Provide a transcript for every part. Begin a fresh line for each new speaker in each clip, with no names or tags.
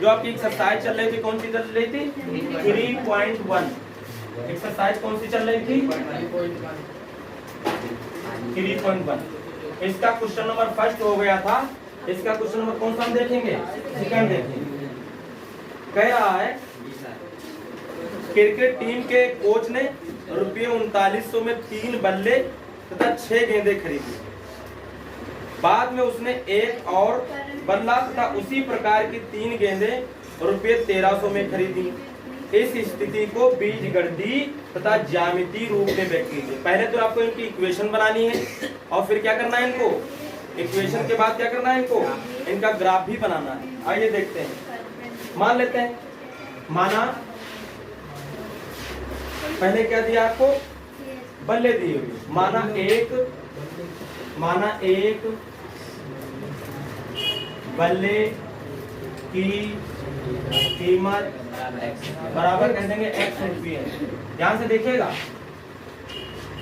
जो आपकी एक्सरसाइज चल रही थी कौन सी चल रही थी 3.1। एक्सरसाइज कौन सी चल रही थी 3.1। इसका क्वेश्चन नंबर फर्स्ट हो गया था। इसका क्वेश्चन नंबर कौन सा हम देखेंगे सेकंड देखेंगे। कह रहा है क्रिकेट टीम के कोच ने ₹3900 में 3 बल्ले तथा 6 गेंदें खरीदी। बाद में उसने एक और बल्ला तथा उसी प्रकार की 3 गेंदें ₹1300 में खरीदी। इस स्थिति को बीजगणितीय तथा ज्यामितीय रूप में व्यक्त कीजिए। पहले तो आपको इनकी इक्वेशन बनानी है और फिर क्या करना है इनको, इक्वेशन के बाद क्या करना है इनको, इनका ग्राफ भी बनाना है। आइए देखते हैं। मान लेते हैं, माना पहले क्या दिया आपको, बल्ले दिए हुए। माना एक बल्ले की कीमत बराबर कह देंगे x रुपये। ध्यान से देखिएगा,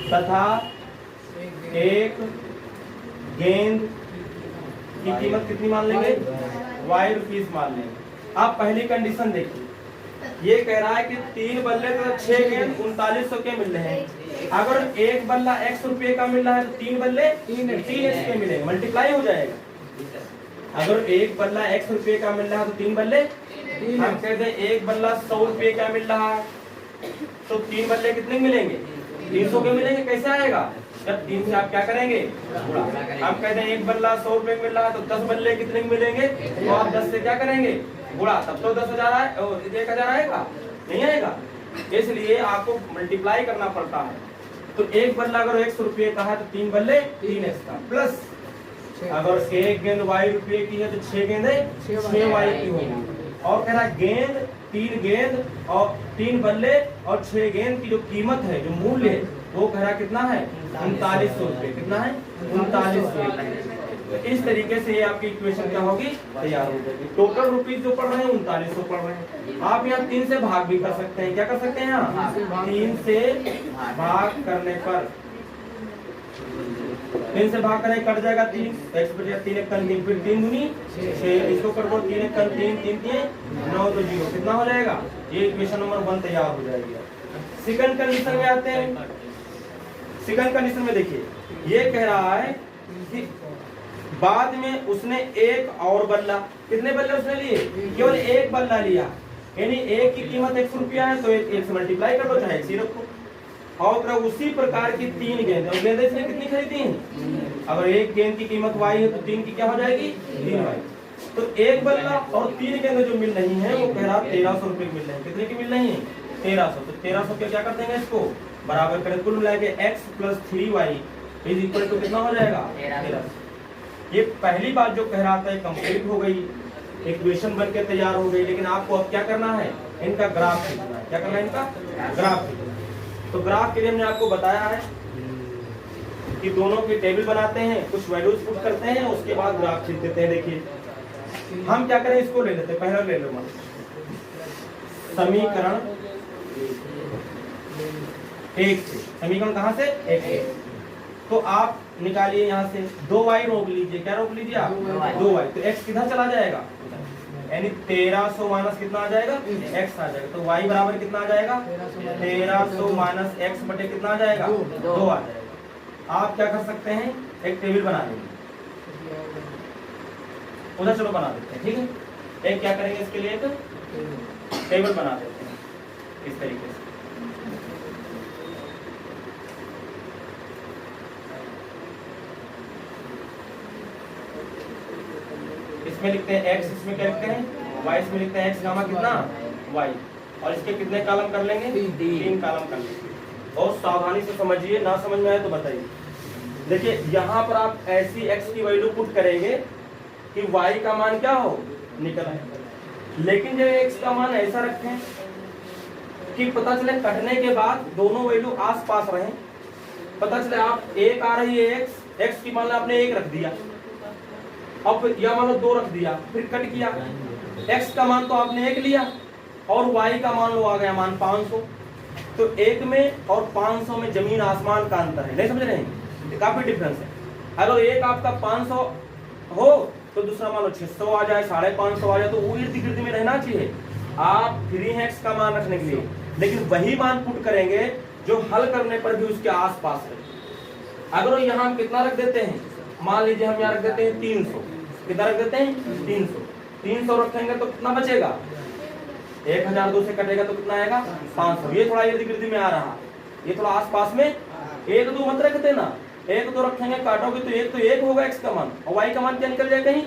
तथा एक गेंद की कीमत कितनी मान लेंगे, y रुपीस मान लेंगे। आप पहली कंडीशन देखिए, ये कह रहा है कि 3 बल्ले तो 6 गेंद 3900 के मिल रहे हैं। अगर एक बल्ला x रुपये का मिल रहा है तो 3 बल्ले 3x के मिलेंगे, मल्टीप्लाई हो जाएगा। अगर एक बल्ला x रुपये का मिल रहा है तो 3 बल्ले, हम कहते हैं एक बल्ला 100 रुपये का मिल रहा है तो 3 बल्ले कितने मिलेंगे, 300 के मिलेंगे। कैसे आएगा, जब 3 से आप क्या करेंगे गुणा। हम कहते हैं एक बल्ला 100 रुपये मिल रहा है तो 10 बल्ले कितने मिलेंगे, तो आप 10 से क्या करेंगे गुणा, तब तो 10,000 आए और 1,000 आएगा, नहीं आएगा। इसलिए आपको मल्टीप्लाई करना पड़ता है। तो एक बल्ला अगर 100 रुपये का है तो 3 बल्ले 3x का, प्लस अगर एक गेंद y रुपये की है तो 6 गेंदें 6y की होंगी। और कह रहा है गेंद 3 गेंद और 3 बल्ले और 6 गेंद की जो कीमत है, जो मूल्य है, वो कह रहा कितना है 3900 रुपये। कितना है 3900। तो इस तरीके से ये आपकी इक्वेशन क्या होगी, तैयार हो जाएगी। टोटल रुपीज जो पढ़ रहे हैं 3900 पढ़ रहे हैं। आप यहाँ 3 से भाग भी कर सकते हैं। क्या कर सकते हैं यहाँ 3 से भाग करने पर 3 से भाग करें कट जाएगा 3, x बचेगा 3 एक 3, फिर 3 दूनी 6, इसको कर दो 3 एक 3, 3 3 9 तो 0। कितना हो जाएगा, ये इक्वेशन नंबर 1 तैयार हो जाएगी। सेकंड कंडीशन में आते हैं। सेकंड कंडीशन में देखिए, ये कह रहा है कि बाद में उसने एक और बल्ला, कितने बल्ले उसने लिए, केवल एक बल्ला लिया, यानी एक की कीमत 100 रुपया है तो एक से मल्टीप्लाई कर दो, चाहे 1 ही रखो। और उसी प्रकार की 3 गेंदें, और गेंदें इसने कितनी खरीदी हैं, अगर एक गेंद की कीमत y है तो 3 की क्या हो जाएगी 3y। तो एक बल्ला और 3 गेंदें जो मिल रही हैं वो कह रहा 1300 रुपये मिल रहे हैं। कितने की मिल रही है 1300। तो 1300 के क्या कर देंगे, इसको बराबर करें, कुल मिला के x + 3y is equal to कितना हो जाएगा 1300। ये पहली बात जो कह रहा था कंप्लीट हो गई, इक्वेशन बन के तैयार हो गई। लेकिन आपको अब क्या करना है, इनका ग्राफ खींचना है। क्या करना है, इनका ग्राफ खींचना। तो ग्राफ के लिए हमने आपको बताया है कि दोनों की टेबल बनाते हैं, कुछ वैल्यूज पुट करते हैं, उसके बाद ग्राफ खींच देते हैं। देखिए हम क्या करें, इसको ले लेते हैं, पहला ले लो समीकरण 1 से। समीकरण कहाँ से 1 से। तो आप निकालिए यहाँ से 2y रोक लीजिए। क्या रोक लीजिए आप 2y। तो x किधर चला जाएगा, यानी 1300 माइनस कितना आ जाएगा x आ जाएगा। तो y बराबर कितना आ जाएगा 1300 माइनस x बटे कितना आ जाएगा 2 आ जाएगा। आप क्या कर सकते हैं, एक टेबल बना लेंगे, उधर चलो बना देते हैं, ठीक है। एक क्या करेंगे, इसके लिए एक टेबल बना देते हैं इस तरीके से। इसमें लिखते हैं x, इसमें क्या लिखते हैं y, इसमें लिखते हैं x गामा कितना y, और इसके कितने कॉलम कर लेंगे 3 कॉलम कर लेंगे। बहुत सावधानी से समझिए, ना समझ में आए तो बताइए। देखिए यहाँ पर आप ऐसी x की वैल्यू पुट करेंगे कि y का मान क्या हो निकल आए, लेकिन जब x का मान ऐसा रखें कि पता चले कटने के बाद दोनों वैल्यू आस पास रहे। पता चले आप एक आ रही है x की मान लो आपने 1 रख दिया, अब या मान लो 2 रख दिया, फिर कट किया, x का मान तो आपने 1 लिया और y का मान लो आ गया मान 500। तो 1 में और 500 में जमीन आसमान का अंतर है, नहीं समझ रहे हैं, काफी डिफरेंस है। अगर एक आपका 500 हो तो दूसरा मान लो 600 आ जाए, 550 आ जाए, तो वो इर्द गिर्द में रहना चाहिए। आप फ्री हैं x का मान रखने के लिए, लेकिन वही मान पुट करेंगे जो हल करने पर भी उसके आसपास रहे। अगर यहाँ हम कितना रख देते हैं, मान लीजिए हम यहाँ रख देते हैं 300, कितना रख देते हैं 300 रखेंगे तो कितना बचेगा, 1002 से कटेगा तो कितना आएगा 500। ये थोड़ा इर्द गिर्द में आ रहा, ये थोड़ा आसपास में, 1 2 मत रख देना, 1 2 रखेंगे काटोगे तो एक होगा x का मान, और y का मान क्या निकल जाए कहीं,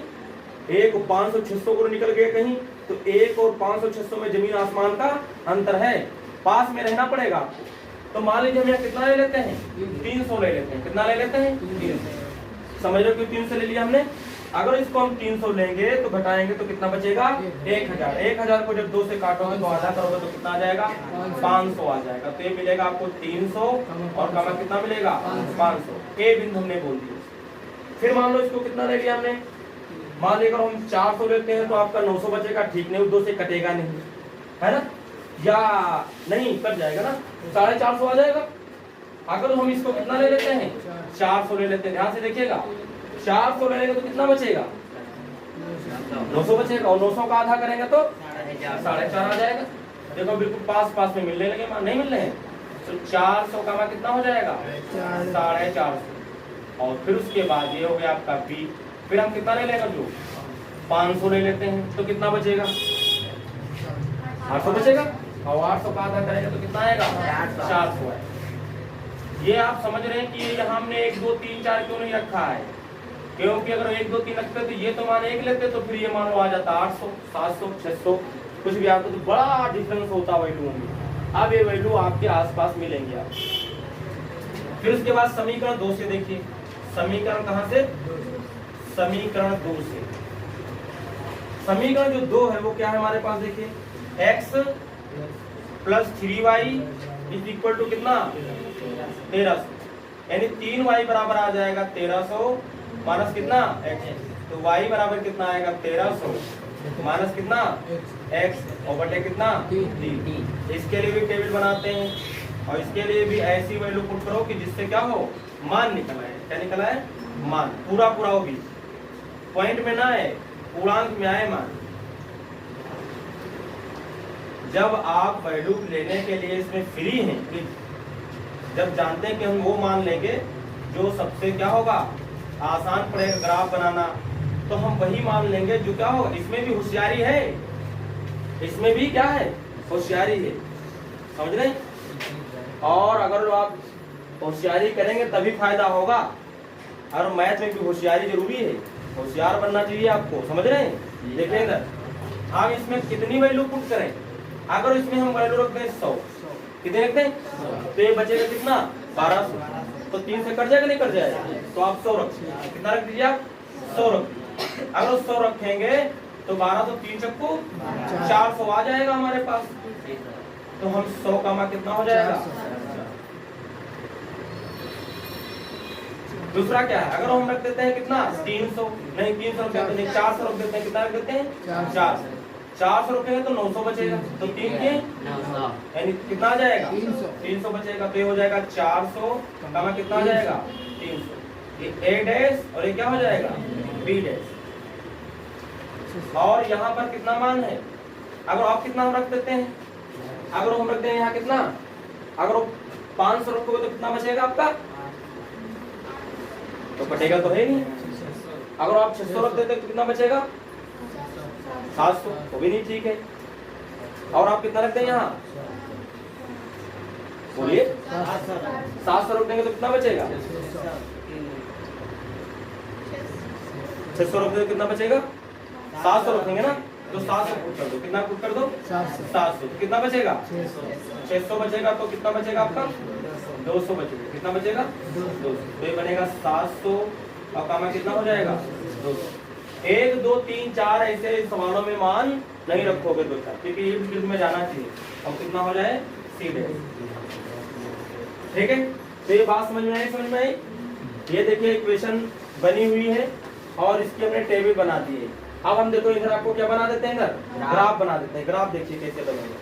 1 500 600 को निकल गया कहीं, तो 1 और 500 600 में जमीन आसमान का अंतर है, पास में रहना पड़ेगा। तो मान लीजिए हम यहाँ कितना ले लेते हैं, 300 ले लेते हैं, कितना ले लेते हैं 300। समझ लो कि 300 ले लिया हमने। अगर इसको हम 300 लेंगे तो घटाएंगे तो कितना बचेगा 1000। 1000 को जब 2 से काटोगे तो आधा करोगे तो कितना आ जाएगा 500 आ जाएगा। तो ये मिलेगा आपको 300 और कमा कितना मिलेगा 500। ए बिंदु हमने बोल दिया। फिर मान लो इसको कितना ले लिया हमने, मान लीजिए अगर हम 400 लेते हैं तो आपका 900 बचेगा, ठीक नहीं, 2 से कटेगा नहीं, है ना, या नहीं कट जाएगा ना, 450 आ जाएगा। अगर हम इसको कितना ले लेते हैं 400 ले लेते हैं, ध्यान से देखिएगा, 400 लेंगे तो कितना बचेगा 900 बचेगा, और 900 का आधा करेंगे तो 4.5 आ जाएगा। देखो बिल्कुल पास पास में मिलने लगे, नहीं मिल रहे हैं, तो 400 का मान कितना हो जाएगा 450। और फिर उसके बाद ये हो गया आपका बी। फिर हम कितना ले लेंगे, जो 500 ले लेते हैं तो कितना बचेगा 800 बचेगा, और 800 का आधा करेंगे तो कितना आएगा 400 है। ये आप समझ रहे हैं कि यहाँ हमने 1 2 3 4 क्यों नहीं रखा है, क्योंकि अगर 1 2 3 रखते तो ये तो मान 1 लेते तो फिर ये मान लो आ जाता 800 700 600 कुछ भी आता, तो बड़ा डिफरेंस होता वैल्यूओं में। अब ये वैल्यू आपके आसपास मिलेंगे आप। फिर उसके बाद समीकरण 2 से देखिए, समीकरण कहाँ से, समीकरण 2 से। समीकरण जो 2 है वो क्या है हमारे पास, देखिए x plus 3y is equal to कितना 1300, यानी 3y बराबर आ जाएगा 1300 माइनस कितना x, तो y बराबर कितना आएगा 1300 माइनस कितना x और बटे कितना 3। इसके लिए भी टेबल बनाते हैं, और इसके लिए भी ऐसी वैल्यू पुट करो कि जिससे क्या हो मान निकल आए। क्या निकला है मान, पूरा पूरा हो भी, पॉइंट में ना है, पूर्णांक में आए मान। जब आप वैल्यू लेने के लिए इसमें फ्री हैं, जब जानते हैं कि हम वो मान लेंगे जो सबसे क्या होगा आसान पड़ेगा ग्राफ बनाना, तो हम वही मान लेंगे जो क्या होगा। इसमें भी होशियारी है, इसमें भी क्या है होशियारी है, समझ रहे हैं। और अगर आप होशियारी करेंगे तभी फायदा होगा, और मैथ में भी होशियारी जरूरी है, होशियार बनना चाहिए आपको, समझ रहे हैं। देखिए इधर आप इसमें कितनी वैल्यू पुट करें, अगर इसमें हम वैल्यू रखते हैं 100, कितने रखते हैं, तो ये बचेगा कितना 1200, तो 3 से कट जाएगा नहीं कट जाएगा, तो आप 100 रखिए, कितना रख दीजिए आप 100 रखिए। अगर 100 रखेंगे तो 12 तो 3 चक्कू 400 आ जाएगा हमारे पास, तो हम 100 का मान कितना हो जाएगा। दूसरा क्या है, अगर हम रख देते हैं कितना 300, नहीं 300 रख देते हैं 400 रख देते हैं, कितना रख देते हैं 400 रखेंगे तो 900 बचेगा, तो 3 के यानी कितना आ जाएगा 300 बचेगा, तो ये हो जाएगा 400 का मान कितना आ जाएगा 300। ये ए डैश और ये क्या हो जाएगा बी डैश। और यहाँ पर कितना मान है, अगर आप कितना हम रख देते हैं, अगर हम रख दें यहाँ कितना, अगर 500 रखोगे तो कितना बचेगा आपका, तो कटेगा तो है नहीं। अगर आप 600 रख देते तो कितना बचेगा 700, वो भी नहीं ठीक है। और आप कितना रखते हैं यहाँ, बोलिए 700 रख देंगे तो कितना बचेगा 600 रख देंगे कितना बचेगा 700 रखेंगे ना, तो 700 पुट कर दो, कितना पुट कर दो 700, तो कितना बचेगा 600 बचेगा, तो कितना बचेगा आपका 200 बचेगा, कितना बचेगा 200, तो ये बनेगा 700 और कामा कितना हो जाएगा 200। 1 2 3 4 ऐसे सवालों में मान नहीं रखोगे दो चार, क्योंकि ये फिल्ड में जाना चाहिए, और कितना हो जाए सीधे, ठीक है। तो ये बात समझ में आई, समझ में आई। ये देखिए इक्वेशन बनी हुई है और इसकी हमने टेबल बना दी है। अब हम देखो इधर आपको क्या बना देते हैं, इधर ग्राफ बना देते हैं। ग्राफ देखिए कैसे बनेगा,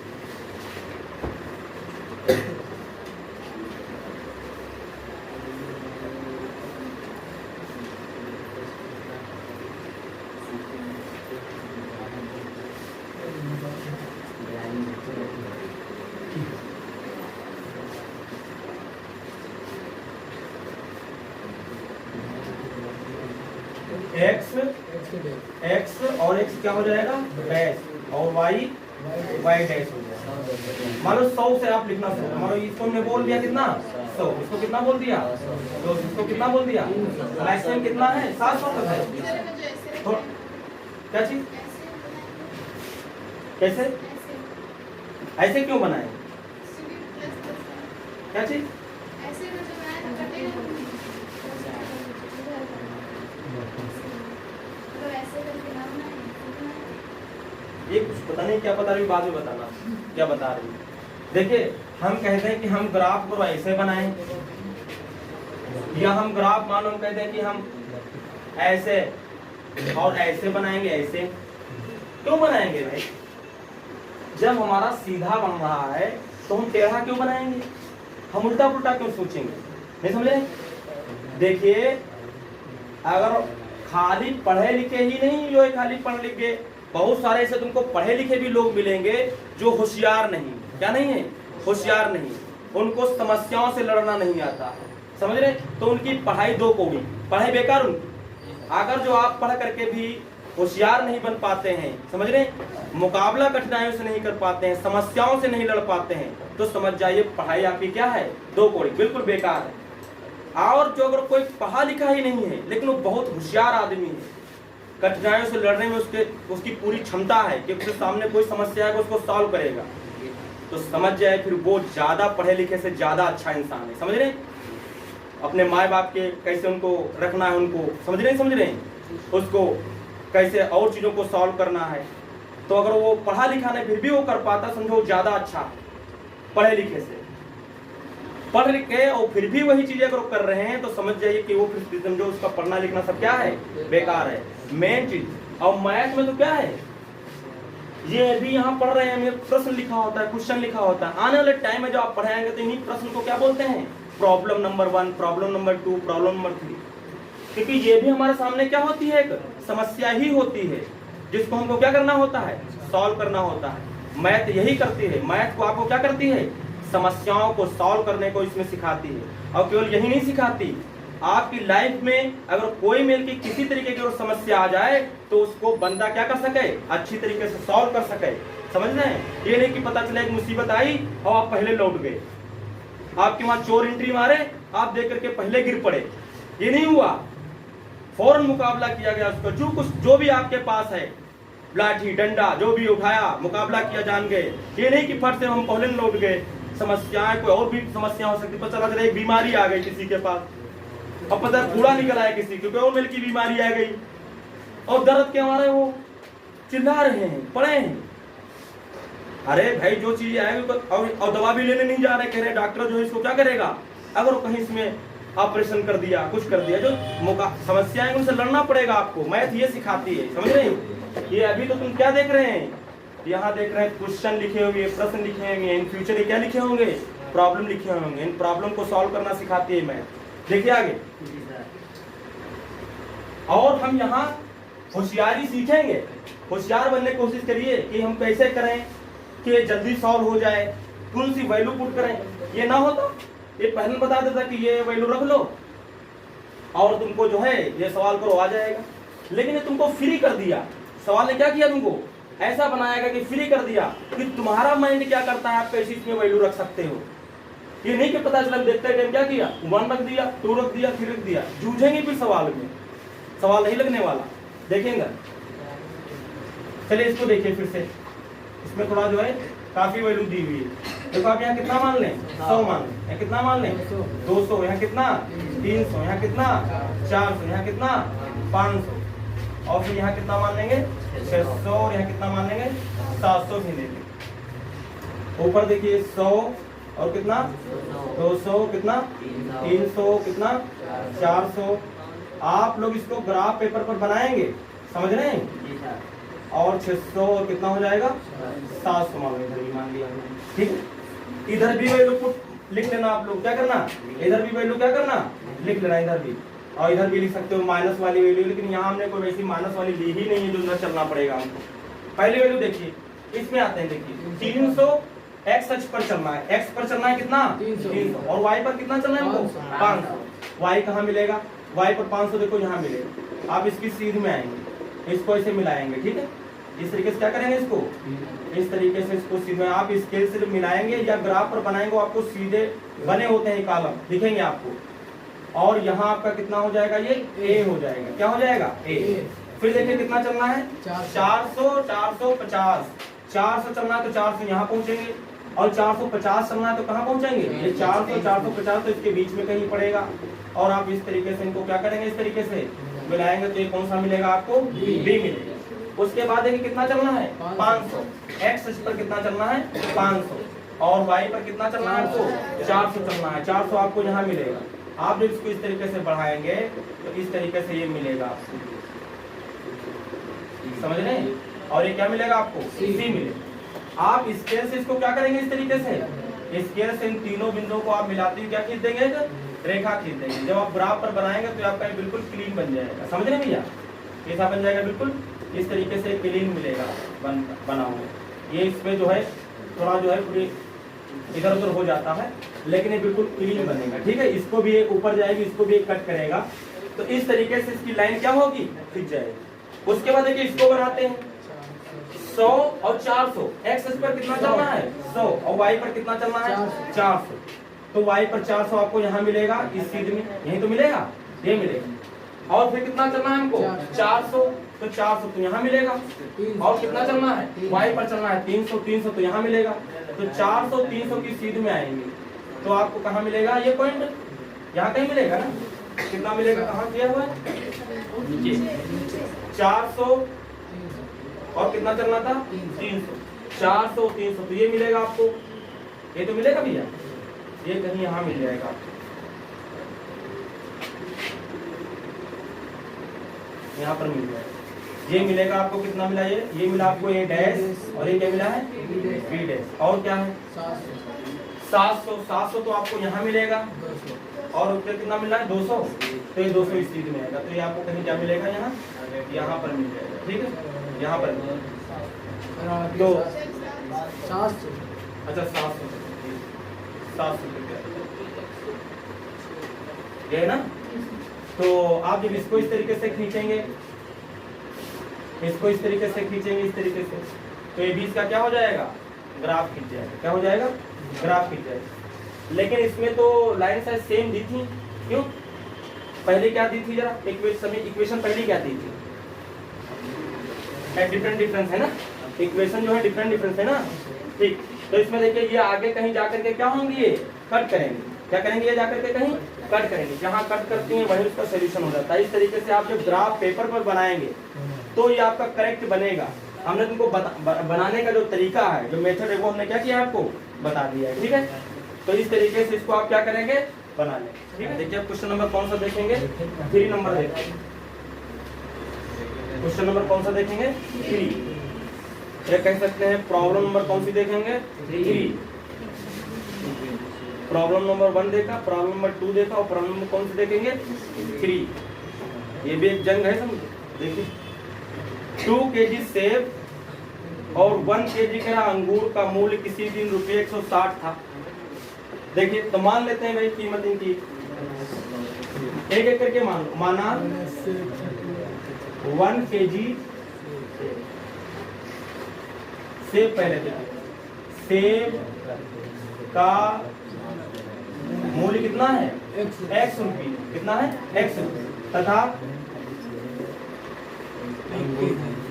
एक्स और एक्स क्या हो जाएगा डैश और वाई वाई डैश हो जाएगा। मान लो 100 से आप लिखना शुरू, मान लो इसको हमने बोल दिया कितना 100, इसको कितना बोल दिया तो इसको कितना बोल दिया मैक्सिमम कितना है 700 तक है। तो क्या चीज कैसे ऐसे क्यों बनाए क्या चीज ये कुछ पता नहीं क्या बता रही बाद में बताना क्या बता रही। देखिए हम कहते हैं कि हम ग्राफ को ऐसे बनाएं या हम ग्राफ मानो हम कहते हैं कि हम ऐसे और ऐसे बनाएंगे। ऐसे क्यों बनाएंगे भाई? जब हमारा सीधा बन रहा है तो हम टेढ़ा क्यों बनाएंगे? हम उल्टा पुल्टा क्यों सोचेंगे? नहीं समझे? देखिए अगर खाली पढ़े लिखे ही नहीं जो है खाली पढ़ लिख के, बहुत सारे ऐसे तुमको पढ़े लिखे भी लोग मिलेंगे जो होशियार नहीं, क्या नहीं है होशियार नहीं, उनको समस्याओं से लड़ना नहीं आता, समझ रहे? तो उनकी पढ़ाई दो कौड़ी, पढ़ाई बेकार उनकी। अगर जो आप पढ़ करके भी होशियार नहीं बन पाते हैं, समझ रहे, मुकाबला कठिनाइयों से नहीं कर पाते हैं, समस्याओं से नहीं लड़ पाते हैं, तो समझ जाइए पढ़ाई आपकी क्या है दो कौड़ी, बिल्कुल बेकार है। और जो अगर कोई पढ़ा लिखा ही नहीं है लेकिन वो बहुत होशियार आदमी है, कठिनाइयों से लड़ने में उसकी पूरी क्षमता है कि उसके सामने कोई समस्या है उसको सॉल्व करेगा, तो समझ जाए फिर वो ज्यादा पढ़े लिखे से ज्यादा अच्छा इंसान है। समझ रहे? अपने माँ बाप के कैसे उनको रखना है, उनको समझ रहे हैं उसको कैसे और चीजों को सॉल्व करना है। तो अगर वो पढ़ा लिखा नहीं फिर भी वो कर पाता, समझो ज्यादा अच्छा पढ़े लिखे से। पढ़ लिख के और फिर भी वही चीजें अगर कर रहे हैं तो समझ जाइए कि वो फिर समझो उसका पढ़ना लिखना सब क्या है बेकार है। मेन चीज और मैथ में तो क्या है, ये अभी यहाँ पढ़ रहे हैं प्रश्न लिखा होता है, क्वेश्चन लिखा होता है, आने वाले टाइम में जो आप पढ़ाएंगे तो इन्हीं प्रश्न को क्या बोलते हैं problem number 1, problem number 2, problem number 3, क्योंकि ये भी हमारे सामने क्या होती है एक समस्या ही होती है जिसको हमको क्या करना होता है सॉल्व करना होता है। मैथ यही करती है, मैथ को आपको क्या करती है समस्याओं को सॉल्व करने को इसमें सिखाती है। और केवल यही नहीं सिखाती, आपकी लाइफ में अगर कोई मेल की किसी तरीके की समस्या आ जाए तो उसको बंदा क्या कर सके अच्छी तरीके से सॉल्व कर सके। समझ रहे हैं? ये नहीं कि पता चला एक मुसीबत आई और आप पहले लौट गए, आपके वहां चोर एंट्री मारे आप देख करके पहले गिर पड़े, ये नहीं हुआ। फौरन मुकाबला किया गया उसका, जो भी आपके पास है लाठी डंडा जो भी उठाया मुकाबला किया जान गए। ये नहीं कि फट से हम पहले लौट गए, समस्याएं कोई और भी समस्या हो सकती, पता चला एक बीमारी आ गई किसी के पास, अब पता कूड़ा निकल आया किसी क्योंकि और मिल की बीमारी आ गई और दर्द के हमारे वो चिल्ला रहे हैं पड़े हैं। अरे भाई जो चीज आएगी और दवा भी लेने नहीं जा रहे, कह रहे डॉक्टर जो है इसको क्या करेगा, अगर कहीं इसमें ऑपरेशन कर दिया कुछ कर दिया, जो समस्याएं उनसे लड़ना पड़ेगा आपको। मैथ ये सिखाती है, समझ रहे हो? ये अभी तो तुम क्या देख रहे हैं, यहाँ देख रहे हैं क्वेश्चन लिखे होंगे, प्रश्न लिखे होंगे, इन फ्यूचर ये क्या लिखे होंगे प्रॉब्लम लिखे होंगे, इन प्रॉब्लम को सॉल्व करना सिखाती है मैथ। देखिए आगे, और हम यहाँ होशियारी सीखेंगे, होशियार बनने की कोशिश करिए कि हम कैसे करें कि जल्दी सॉल्व हो जाए, कौन सी वैल्यू पुट करें। ये ना हो तो ये पहले बता देता कि ये वैल्यू रख लो और तुमको जो है ये सवाल करो आ जाएगा, लेकिन ये तुमको फ्री कर दिया। सवाल ने क्या किया, तुमको ऐसा बनाएगा कि फ्री कर दिया कि तुम्हारा माइंड क्या करता है आप कैसे इसमें वैल्यू रख सकते हो। ये नहीं कि पता चला देखते टाइम क्या किया 1 रख दिया 2 रख दिया 3 रख दिया, जूझेंगे फिर सवाल में, सवाल नहीं लगने वाला। देखेंगे, चलिए इसको देखिए फिर से, इसमें थोड़ा जो है काफी वैल्यू दी हुई है। देखो आप यहाँ कितना मान लें 100 मान लें, यहाँ कितना मान लें 200, यहाँ कितना 300, यहाँ कितना 400, यहाँ कितना 500 और फिर यहाँ कितना मान लेंगे 600 और यहाँ कितना मान लेंगे 700 भी ले लेंगे। ऊपर देखिए 100 और कितना 200 कितना 300 कितना 400। आप लोग इसको ग्राफ पेपर पर बनाएंगे, समझ रहे हैं? और 600 और कितना हो जाएगा 700 मान लिया, ठीक है। इधर भी वैल्यू लिख लेना, आप लोग क्या करना इधर भी वैल्यू क्या करना लिख लेना, इधर भी और इधर भी लिख सकते हो माइनस वाली वैल्यू, लेकिन यहाँ हमने कोई वैसी माइनस वाली ली ही नहीं है जो इधर चलना पड़ेगा हमको। पहली वैल्यू देखिए, इसमें आते हैं, देखिए 300 एक्स अक्ष पर चलना है, एक्स पर चलना है कितना 300 और वाई पर कितना चलना है हमको 500। वाई कहाँ मिलेगा, वाई पर 500 देखो यहाँ मिलेगा। आप इसकी सीध में आएंगे, इसको ऐसे मिलाएंगे, ठीक है। इस तरीके से क्या करेंगे, इसको इस तरीके से इसको सीधे आप स्केल से मिलाएंगे या ग्राफ पर बनाएंगे, आपको सीधे बने होते हैं कॉलम दिखेंगे आपको। और यहाँ आपका कितना हो जाएगा, ये ए हो जाएगा, क्या हो जाएगा ए। फिर देखिए कितना चलना है 400 450, 400 चलना है तो 400 यहाँ पहुंचेंगे, और 450 चलना है तो कहाँ पहुंचेंगे, ये 400 450 तो इसके बीच में कहीं पड़ेगा। और आप इस तरीके से इनको क्या करेंगे, इस तरीके से मिलाएंगे तो ये कौन सा मिलेगा आपको, बी मिलेगा। उसके बाद देखिए कितना चलना है 500, एक्स पर कितना चलना है 500, और वाई पर कितना चलना है आपको 400 चलना है, 400 आपको यहाँ मिलेगा। आप जब इसको इस तरीके से बढ़ाएंगे तो इस तरीके से ये मिलेगा आपको, समझ रहे हैं। और ये क्या मिलेगा आपको, सी मिलेगा। आप स्केल से इसको क्या करेंगे, इस तरीके से स्केल से इन तीनों बिंदुओं को आप मिलाते हुए क्या खींच देंगे, रेखा खींच देंगे। जब आप ग्राफ पर बनाएंगे तो आपका बिल्कुल क्लीन बन जाएगा, समझ रहे भैया, कैसा बन जाएगा, बिल्कुल इस तरीके से क्लीन मिलेगा बना हुआ। ये इसमें जो है थोड़ा जो है पूरी इधर उधर हो जाता है, लेकिन ये बिल्कुल क्लीन बनेगा, ठीक है। इसको भी एक ऊपर जाएगी, इसको भी एक कट करेगा, तो इस तरीके से इसकी लाइन क्या होगी, खिंच जाएगी। उसके बाद देखिए इसको बनाते हैं 100 और 400, एक्स पर कितना चलना है 100 और वाई पर कितना चलना है 400, तो वाई पर 400 आपको यहाँ मिलेगा, इस चीज में यही तो मिलेगा, ये मिलेगा। और फिर कितना चलना है हमको 400, तो 400 तो यहाँ मिलेगा, और कितना चलना है वाई पर चलना है 300, 300 तो यहाँ मिलेगा। तो 400 300 की सीध में आएंगे तो आपको कहाँ मिलेगा, ये पॉइंट यहाँ कहीं मिलेगा ना, कितना मिलेगा, कहाँ दिया हुआ है 400 और कितना चलना था 300, 400 300 तो ये मिलेगा आपको, ये तो मिलेगा भैया, ये कहीं यहाँ मिल जाएगा आपको, यहाँ पर मिल जाएगा, ये मिलेगा आपको। कितना मिला, ये मिला आपको ए डैश, और ये क्या मिला है बी डैश, और क्या है 700, 700 तो आपको यहाँ मिलेगा, और ऊपर कितना मिला है 200, तो ये 200 इस चीज में आएगा, तो ये आपको कहीं क्या मिलेगा, यहाँ पर मिल जाएगा, ठीक है, यहाँ पर तो 700, अच्छा 700 ये है ना। तो आप जब इसको इस तरीके से खींचेंगे, इसको इस तरीके से खींचेंगे, इस तरीके से, तो ये बीच का क्या हो जाएगा, ग्राफ खींच जाएगा, क्या हो जाएगा, ग्राफ खींच जाएगा। लेकिन इसमें तो लाइन साइज सेम दी थी, क्यों, पहले क्या दी थी, जरा इक्वेशन पहले क्या दी थी, डिफरेंस है ना, इक्वेशन जो है डिफरेंस है ना, ठीक। तो इसमें देखिए ये आगे कहीं जाकर के क्या होंगे, ये कट करेंगे, क्या करेंगे, ये जाकर के कहीं कट करेंगे, जहाँ कट करते हैं वहीं उसका सोल्यूशन हो जाता है। इस तरीके से आप जब ग्राफ पेपर पर बनाएंगे तो ये आपका करेक्ट बनेगा। हमने तुमको बनाने का जो तरीका है, जो मेथड है, वो हमने क्या किया आपको बता दिया है, ठीक है। तो इस तरीके से इसको आप क्या करेंगे, बना लें, ठीक है। देखिए क्वेश्चन नंबर कौन सा देखेंगे, 3 नंबर देखेंगे, क्वेश्चन नंबर कौन सा देखेंगे 3, या कह सकते हैं प्रॉब्लम नंबर कौन सी देखेंगे 3। प्रॉब्लम नंबर 1 देखा, प्रॉब्लम नंबर 2 देखा, और प्रॉब्लम नंबर कौन सी देखेंगे 3। ये भी एक जंग है, समझ देखिए 2 kg सेब और 1 kg का अंगूर का मूल्य किसी दिन रुपये 160 था। देखिए तो मान लेते हैं भाई कीमत इनकी एक एक करके माना 1 kg सेब, पहले देखिए सेब का मूल्य कितना है x रुपये, कितना है x रुपये, तथा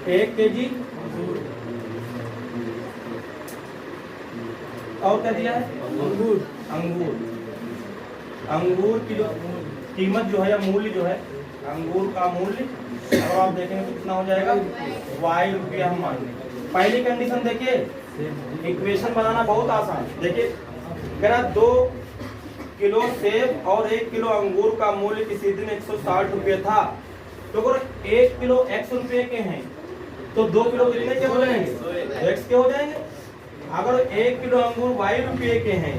1 kg और क्या दिया है अंगूर की जो कीमत जो है या मूल्य जो है, अंगूर का मूल्य अगर आप देखेंगे तो कितना हो जाएगा y रुपये हम मान लेंगे। पहली कंडीशन देखिए, इक्वेशन बनाना बहुत आसान है। देखिए अगर 2 किलो सेब और 1 किलो अंगूर का मूल्य किसी दिन 160 रुपये था, तो अगर 1 किलो x रुपये के हैं तो 2 किलो कितने के हो जाएंगे, x के हो जाएंगे। अगर 1 किलो अंगूर y रुपये के हैं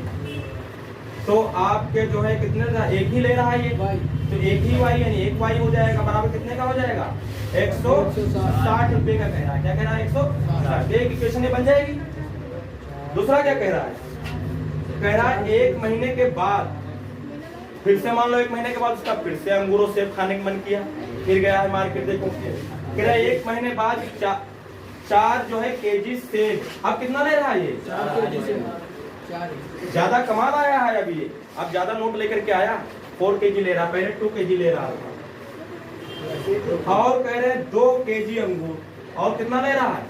तो आपके जो है कितने, एक ही ले रहा है ये, तो एक ही y यानी 1 y हो जाएगा, बराबर कितने का हो जाएगा 160 रुपये का कह रहा है। क्या कह रहा है 160, एक इक्वेशन बन जाएगी। दूसरा क्या कह रहा है, कह रहा है 1 महीने के बाद, फिर से मान लो 1 महीने के बाद उसका फिर से अंगूर और सेब खाने का मन किया, फिर गया है मार्केट, देखो कह रहा है 1 महीने बाद 4 जो है केजी सेब। अब कितना ले रहा है ये? ज्यादा कमाल आया है अभी ये, अब ज्यादा नोट लेकर के आया, 4 केजी ले रहा, पहले 2 केजी ले रहा था। और कह रहे हैं 2 केजी अंगूर, और कितना ले रहा है?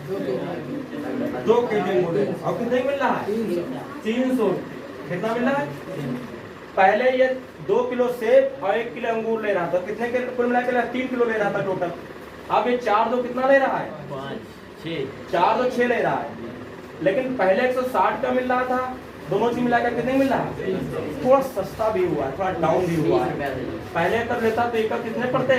2 केजी अंगूर ले रहा है। और कितना मिल रहा है? 300। कितना मिल रहा है? पहले ये 2 किलो सेब और 1 किलो अंगूर ले रहा था, कितने के कुल मिला के 3 किलो ले रहा था टोटल। अब ये 4 2 कितना ले रहा है? 4 2 6 ले रहा है। लेकिन पहले 160 का मिल रहा था, दोनों चीज मिलाकर कितने मिल रहा है? थोड़ा सस्ता भी हुआ है, थोड़ा डाउन भी हुआ है। पहले कर लेता तो एक कितने पड़ते?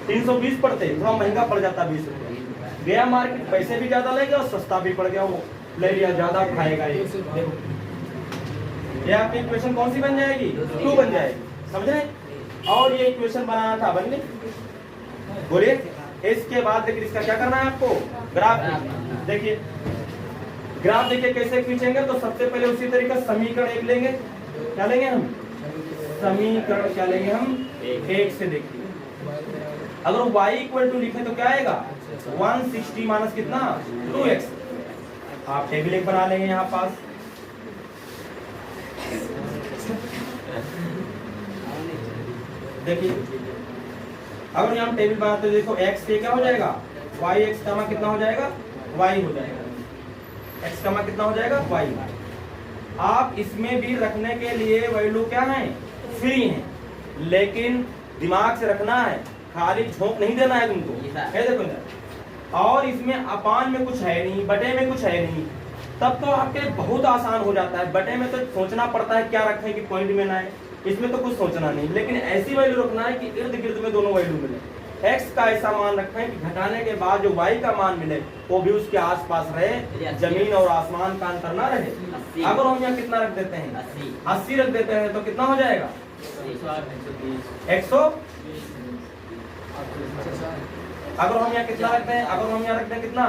320 पड़ते, थोड़ा महंगा पड़ जाता 20 रुपये। गया मार्केट, पैसे भी ज्यादा ले गया और सस्ता भी पड़ गया, वो ले लिया, ज्यादा खाएगा ये। देखो ये आपकी इक्वेशन कौन सी बन जाएगी? 2 बन जाएगी, समझ रहे? और ये इक्वेशन बनाना था, बन गई। बोलिए इसके बाद देखिए इसका क्या करना है आपको? ग्राफ देखिए, ग्राफ देखिए कैसे खींचेंगे। तो सबसे पहले उसी तरीके समीकरण 1 लेंगे। क्या लेंगे हम? समीकरण क्या लेंगे हम? 1 से। देखिए अगर y इक्वल टू लिखे तो क्या आएगा? 160 माइनस कितना? 2x। आप टेबल 1 बना लेंगे यहाँ पास। देखिए अगर यहाँ टेबल बनाते देखो x के क्या हो जाएगा? yx का मान कितना हो जाएगा? y हो जाएगा। x का मान कितना हो जाएगा? y। आप इसमें भी रखने के लिए वैल्यू क्या है? फ्री है, लेकिन दिमाग से रखना है, खाली झोंक नहीं देना है तुमको। है देखो और इसमें अपान में कुछ है नहीं, बटे में कुछ है नहीं, तब तो आपके लिए बहुत आसान हो जाता है। बटे में तो सोचना पड़ता है क्या रखें कि पॉइंट में ना है, इसमें तो कुछ सोचना नहीं। लेकिन ऐसी वैल्यू रखना है कि इर्द गिर्द में दोनों वैल्यू मिले। x का ऐसा मान रखें कि घटाने के बाद जो y का मान मिले वो भी उसके आसपास रहे, जमीन और आसमान का अंतर ना रहे। अगर हम यहाँ कितना रख देते हैं? 80 रख देते हैं तो कितना हो जाएगा? 100। अगर हम यहाँ कितना रखते हैं? अगर हम यहाँ रखते हैं कितना?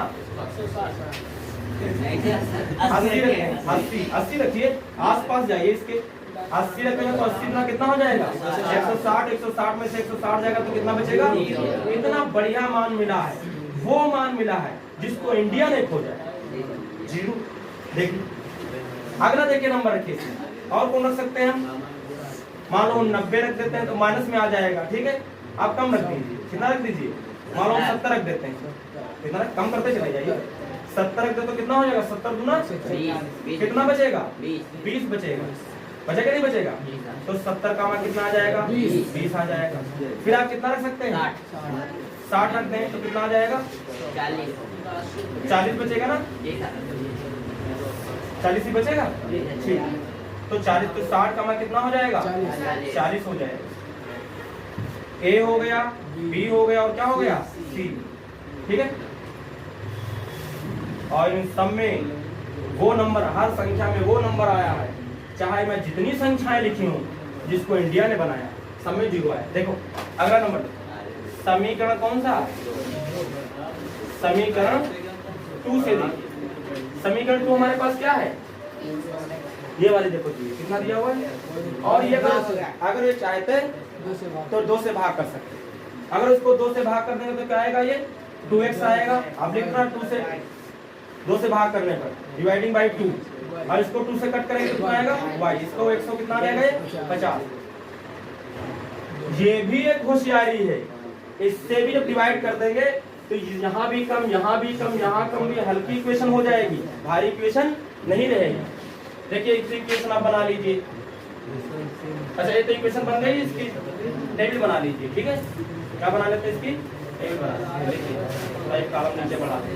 80 रखिए, आसपास जाइए इसके। 80 रखेंगे तो 80 ना कितना हो जाएगा? 160। 160 में से 160 जाएगा तो कितना बचेगा? इतना बढ़िया मान मिला है, वो मान मिला है जिसको इंडिया ने खोजा है, 0। देखिए अगला देखिए नंबर रखिए, और कौन रख सकते हैं हम? मान लो 90 रख देते हैं तो माइनस में आ जाएगा, ठीक है। आप कम रख दीजिए, कितना रख दीजिए? मान लो 70 रख देते हैं, कितना कम करते चले जाइए। 70 रख दे तो कितना हो जाएगा? 70 दूना कितना बचेगा? 20 बचेगा। बचेगा नहीं बचेगा? तो 70 का मान कितना आ जाएगा? 20 आ जाएगा। फिर आप कितना रख सकते हैं? 60 रख दें तो कितना आ जाएगा? 40 बचेगा ना? 40 ही बचेगा, ठीक। तो 40 तो 60 का मान कितना हो जाएगा? 40 हो जाएगा। A हो गया, B हो गया और क्या हो गया? C, ठीक है। और इन सब में वो नंबर, हर संख्या में वो नंबर आया है, चाहे मैं जितनी संख्याएं लिखी हूं जिसको इंडिया ने बनाया, सब में 0 आया। देखो अगला नंबर, समीकरण कौन सा? समीकरण 2 से देखिए। समीकरण 2 हमारे पास क्या है? ये वाले देखो जी, कितना दिया हुआ है। और ये अगर ये चाहते तो 2 से भाग कर सकते। अगर इसको 2 से भाग कर देंगे तो क्या आएगा? ये 2x आएगा। अब लिखना 2 से भाग करने पर डिवाइडिंग बाई 2, और इसको 2 से कट करेंगे तो कितना आएगा? y। इसको 100 कितना आ जाएगा? 50। ये भी एक होशियारी है, इससे भी जब डिवाइड कर देंगे तो यहाँ भी कम, यहाँ भी कम, यहाँ कम, भी हल्की इक्वेशन हो जाएगी, भारी इक्वेशन नहीं रहेगी। देखिए इस इक्वेशन आप बना लीजिए। अच्छा ये तो इक्वेशन बन गई, इसकी टेबल बना लीजिए, ठीक है। क्या बना लेते हैं? इसकी टेबल बना लीजिए। एक कॉलम नीचे बढ़ा दें।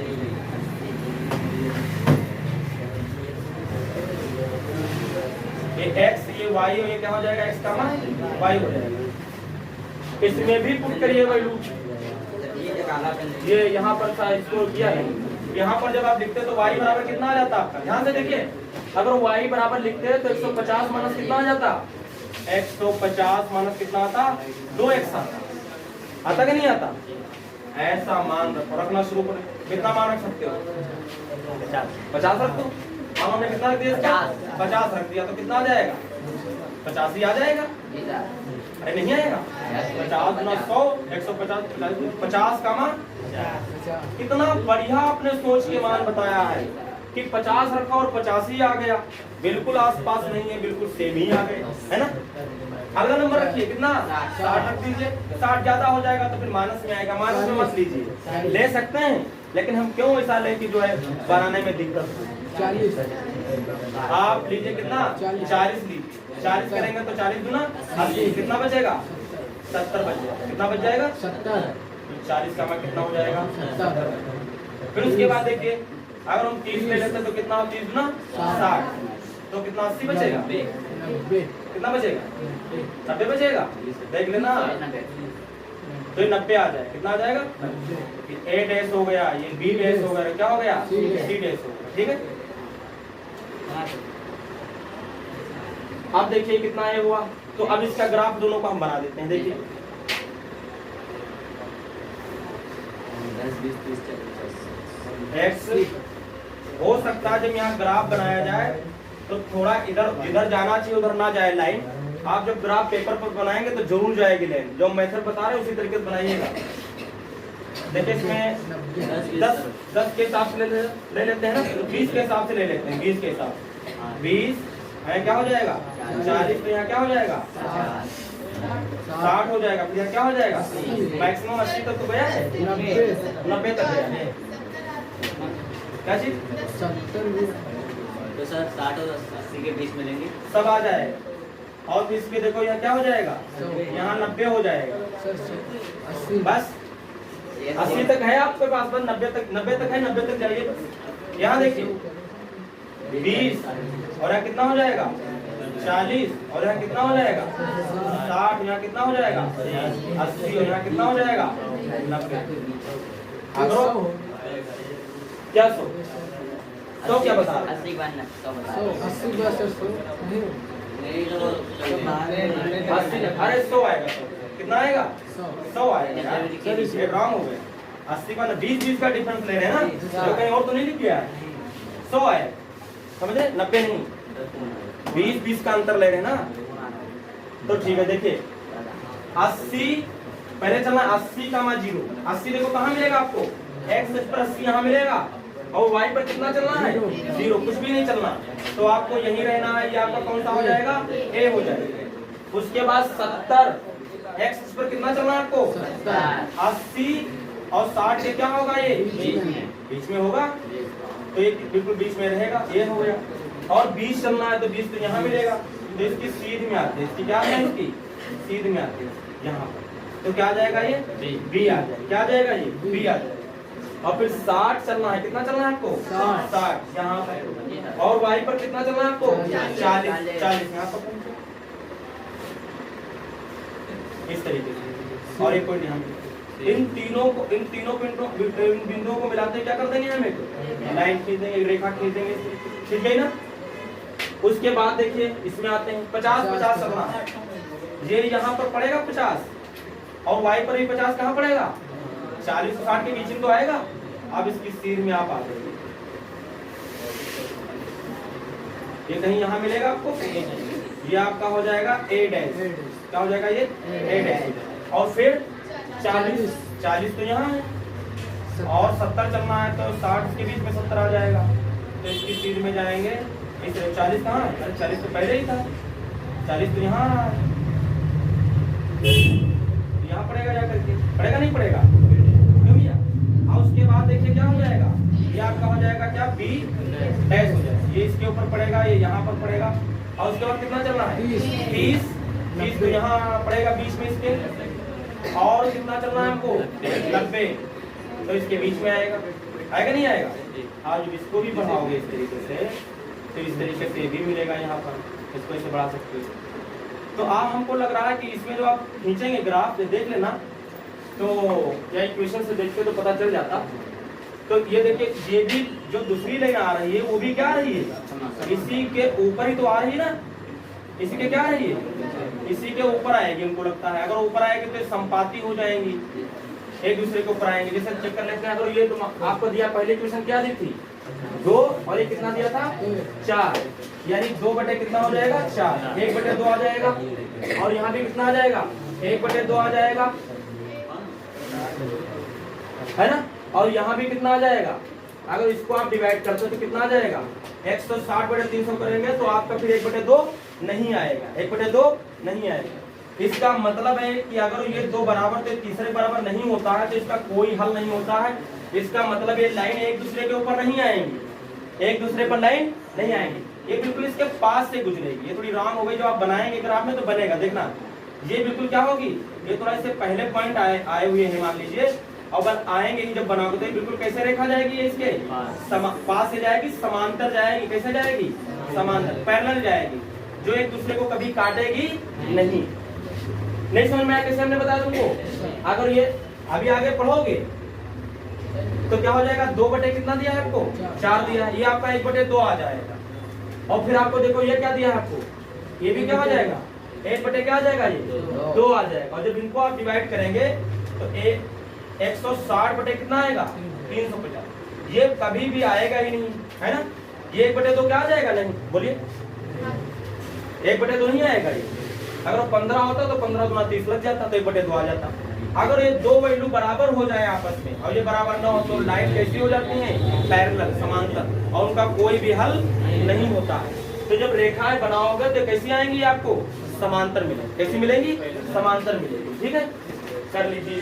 ये x, ये y, ये क्या हो जाएगा? x का मान y हो जाएगा। इसमें भी पुट करिए वैल्यू। ये यहाँ पर था, इसको किया है। यहाँ पर जब आप लिखते तो y बराबर कितना आ जाता आपका? ध्यान से देखिए, अगर y बराबर लिखते हैं तो 150 माइनस कितना आ जाता? 150 माइनस कितना आता? 2x आता कि नहीं आता? ऐसा मान रखना शुरू करें। कितना मान रख सकते हो? 50 रख दो। हमने कितना रख दिया? 50 रख दिया तो कितना आ जाएगा? 85 आ जाएगा? अरे नहीं आएगा? 50 गुना 100 150 50 का मान। कितना बढ़िया आपने सोच के मान बताया है कि 50 रखा और 85 आ गया, बिल्कुल आसपास नहीं है, बिल्कुल सेम ही आ गए, है ना। अगला नंबर रखिए, कितना 60 रख दीजिए। 60 ज्यादा हो जाएगा तो फिर माइनस में आएगा, माइनस में मत लीजिए, ले सकते हैं लेकिन हम क्यों ऐसा लें कि जो है बनाने में दिक्कत हो।
40
आप लीजिए कितना 40 लीजिए, 40 करेंगे तो 40 गुना 80 कितना बचेगा 70 बच जाएगा। कितना बच जाएगा
70।
40 का मान कितना हो जाएगा
70।
फिर उसके बाद देखिए अगर हम 30 ले लेते तो कितना 30 गुना 60 तो कितना 80 बचेगा,
90।
कितना बचेगा 90 बचेगा। देख लेना तो ये 90 आ जाए, कितना आ जाएगा A डैश हो गया, ये B डैश हो गया, क्या हो गया C डैश हो गया, ठीक है। अब देखिए कितना ये हुआ, तो अब इसका ग्राफ दोनों को हम बना देते हैं। देखिए
10 20 30 40
x हो सकता है जब यहाँ ग्राफ बनाया जाए तो थोड़ा इधर इधर जाना चाहिए, उधर ना जाए लाइन। आप जब ग्राफ पेपर पर बनाएंगे तो जरूर जाएगी लाइन, जो मेथड बता रहे हैं उसी तरीके से बनाइएगा। देखिए इसमें 10 के हिसाब से ले लेते हैं ना, 20 के हिसाब से ले लेते हैं, 20 के हिसाब से 20 है क्या हो जाएगा 40, तो यहाँ क्या हो जाएगा 60 हो जाएगा, फिर यहाँ क्या हो जाएगा मैक्सिमम 80 तक तो गया है, 90 तक गया है। क्या चीज
70
तो सर 60 और 80 के बीच में लेंगे
सब आ जाएगा। और फिर इसके देखो यहाँ क्या हो जाएगा, यहाँ 90 हो जाएगा।
80
बस 80 तक है आपके पास, बस 90 तक है, 90 तक जाइए बस। यहाँ देखिए 20 और यहाँ कितना हो जाएगा 40 और यहाँ कितना हो जाएगा 60, यहाँ कितना हो जाएगा 80 और यहाँ कितना हो जाएगा 90। अगर क्या 100 क्या बता रहे
80 बार 100 बता
80 बस 100 नहीं
नहीं तो
अरे 100 आएगा, कितना आएगा 100 आएगा यार,
सर
ये रॉन्ग हो गया। 80 का 20 का डिफरेंस ले रहे हैं ना, जो कहीं और तो नहीं लिख गया है। 100 आए समझे, 90 नहीं, 20 का अंतर ले रहे हैं ना, तो ठीक है। देखिए 80 पहले चलना, 80 का मान 0, 80 देखो कहाँ मिलेगा आपको, x पर 80 यहाँ मिलेगा और y पर कितना चलना है 0, कुछ भी नहीं चलना, तो आपको यही रहना है। ये आपका कौन सा हो जाएगा a हो जाएगा। उसके बाद 70 x पर कितना चलना है आपको 80 और 60 के क्या होगा, ये बीच में होगा, तो ये बिल्कुल बीच में रहेगा, ये हो गया। और 20 चलना है तो 20 तो यहाँ मिलेगा, तो इसकी सीध में आते हैं, इसकी क्या है, इसकी सीध में आते हैं यहाँ पर, तो क्या आ जाएगा ये b आ जाएगा, क्या आ जाएगा ये b आ जाएगा। और फिर 60 चलना है, कितना चलना है आपको 60 यहाँ पर, और y पर कितना चलना है आपको 40 यहाँ पर, इस तरीके से। और एक पॉइंट यहाँ इन तीनों बिंदुओं को मिलाते क्या कर देंगे, हम एक लाइन खींच देंगे, एक रेखा खींच देंगे, ठीक है ना। उसके बाद देखिए इसमें आते हैं 50 चलना है, ये यहाँ पर पड़ेगा 50 और y पर भी 50 कहाँ पड़ेगा 40 और 60 के बीच में तो आएगा। अब इसकी सीध में आप आ जाइए, ये कहीं यहाँ मिलेगा आपको, ये आपका हो जाएगा a डैश, क्या हो जाएगा ये a डैश। और फिर 40 तो यहाँ है और 70 चलना है तो 60 के बीच में 70 आ जाएगा, तो इसकी सीध में जाएंगे। इस 40 कहाँ है, अरे 40 तो पहले ही था, 40 तो यहाँ आ रहा है, यहाँ पड़ेगा जाकर के, पड़ेगा नहीं पड़ेगा क्यों भैया। और उसके बाद देखिए क्या हो जाएगा, ये आपका हो जाएगा क्या b डैश हो जाएगा, ये इसके ऊपर पड़ेगा, ये यहाँ पर पड़ेगा। और उसके बाद कितना चलना है 30 तो यहाँ पड़ेगा बीच में इसके, और कितना चलना है हमको 90, तो इसके बीच में आएगा, आएगा नहीं आएगा। आज इसको भी बढ़ाओगे इस तरीके से, तो इस तरीके से भी मिलेगा यहाँ पर, इसको इसे बढ़ा सकते हो। तो आप हमको लग रहा है कि इसमें जो आप खींचेंगे ग्राफ देख लेना, तो या इक्वेशन से देखते तो पता चल जाता। तो ये देखिए ये भी जो दूसरी लाइन आ रही है वो भी क्या आ रही है, इसी के ऊपर ही तो आ रही है ना, इसी के क्या आ रही है, इसी के ऊपर आएगी हमको लगता है। अगर ऊपर आएगी तो संपाती हो जाएंगी, एक दूसरे के ऊपर आएंगे। जैसे चेक कर लेते हैं, अगर ये तो आपको दिया पहले इक्वेशन क्या दी थी 2 और ये कितना दिया था 4, यानी 2 बटे कितना हो जाएगा 4, 1 बटे 2 आ जाएगा। और यहाँ भी कितना आ जाएगा 1 बटे 2 आ जाएगा, है ना। और यहाँ भी कितना आ जाएगा, अगर इसको आप डिवाइड करते हो तो कितना आ जाएगा 160 बटे 300 करेंगे तो आपका फिर 1 बटे 2 नहीं आएगा, 1 बटे 2 नहीं आएगा। इसका मतलब है कि अगर ये 2 बराबर तो तीसरे बराबर नहीं होता है तो इसका कोई हल नहीं होता है। इसका मतलब ये लाइन एक दूसरे के ऊपर नहीं आएंगी, एक दूसरे पर लाइन नहीं आएंगी, ये बिल्कुल इसके पास से गुजरेगी। ये थोड़ी रॉन्ग हो गई, जो आप बनाएंगे ग्राफ में तो बनेगा, देखना ये बिल्कुल क्या होगी, ये थोड़ा इससे पहले पॉइंट आए हुए हैं मान लीजिए, और आएंगे ही जब बनाओगे तो बिल्कुल कैसे रेखा जाएगी, ये इसके पास से जाएगी, समांतर जाएगी, कैसे जाएगी समांतर, पैरेलल जाएगी, जो एक दूसरे को कभी काटेगी नहीं। नहीं समझ में आया कैसे हमने बताया तुमको। अगर ये अभी आगे पढ़ोगे तो क्या हो जाएगा, 2 बटे कितना दिया है आपको 4 दिया है, ये आपका 1 बटे 2 आ जाएगा। और फिर आपको देखो ये क्या दिया है आपको, ये भी क्या हो जाएगा 1 बटे क्या आ जाएगा, ये 2 आ जाएगा। और जब इनको आप डिवाइड करेंगे तो 160 बटे कितना आएगा 350, ये कभी भी आएगा ही नहीं, है ना। ये 1 बटे 2 क्या आ जाएगा, नहीं बोलिए 1 बटे 2 नहीं आएगा। ये अगर 15 होता तो 15 गुना 30 लग जाता तो 1 बटे 2 आ जाता। अगर ये 2 वैल्यू बराबर हो जाए आपस में और ये बराबर ना हो तो लाइन कैसी हो जाती है, पैरेलल समांतर, और उनका कोई भी हल नहीं होता है। तो जब रेखाएं बनाओगे तो कैसी आएंगी, आपको समांतर मिलेंगी। कैसी मिलेंगी, समांतर मिलेगी। ठीक है, कर लीजिए।